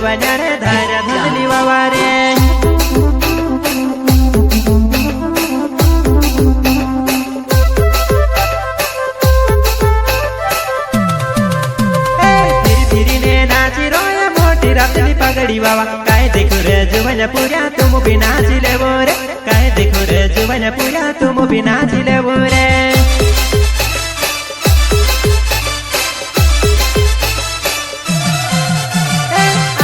જોવાના રે ધાર્યા ધંધલી વાવા રે पगड़ी बाबा काय देखो रे जुवन पूरा तुम भी नाच लेवो रे काय देखो रे जुवन पूरा तुम भी नाच लेवो रे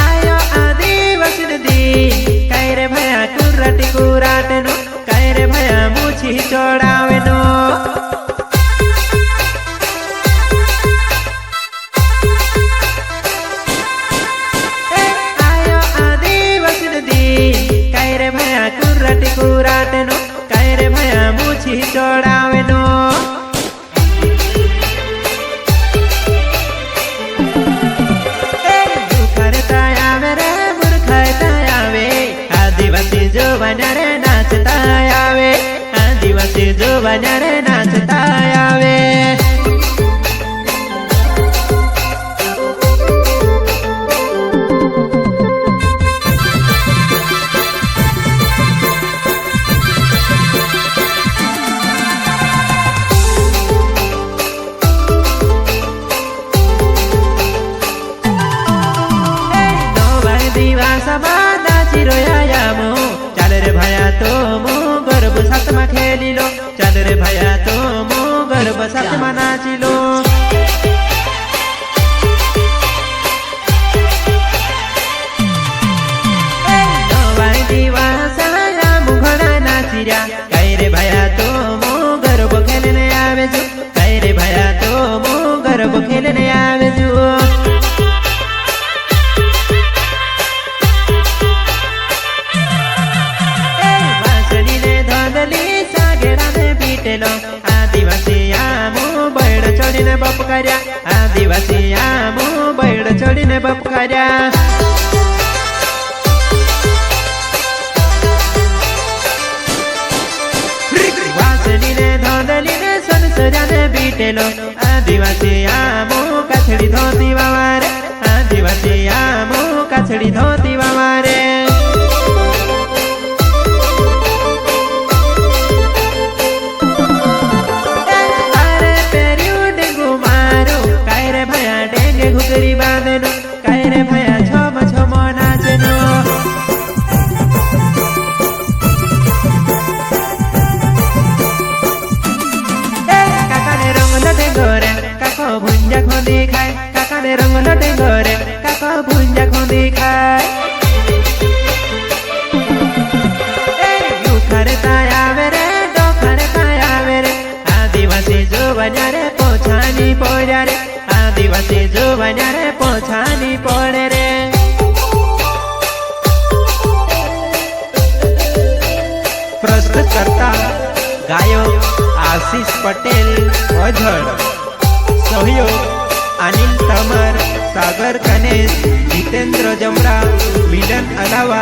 आयो आदिवासी नदी काय रे भया कुराटी कुराटे नो काय रे भया मुछी चोड़ावे नो कुराटी कुराटे नो काय रे भया मुछी चोड़ावे नो करता आवे रे मूर्खता आवे आदिवासी जोवाना रे नाचता आवे आदिवासी जोवाना रे नाचता आवे चल रे भया तो मो गर्भ साथ में खेली लो चल रे भया तो मो गर्भ साथ में नाची लो कई रे भया तो मो गर्भ खेलने आवे जो कई रे भया तो मो गर्भ खेलने आवे जो आदिवासी आमो बैड चढ़ीने बप कर्या आदिवासी आमो बैड चढ़ीने बप कर्या वासणीने धोंदलीने संसजाने बीटेलो आदिवासी आमो काछड़ी धोती वावारे आदिवासी आमो काछड़ी धोती वावारे घुगरी बांधनो काय रे भया छम छम नाचनो काका ने रंग लटे गोरे काका भुंजा खोदी खाए काका ने रंग लटे गोरे काका भुंजा खोदी खाए करता आवे रे डो करता आवे रे आदिवासी जोवन्या रे पोछानी पोजा रे आदिवासी जोवन्या रे पोछानी पड़े रे प्रस्तुत करता गायक आशीष पटेल ओझड़ सहयोग अनिल तमर सागर कनेश जितेंद्र जमरा मिलन अलावा।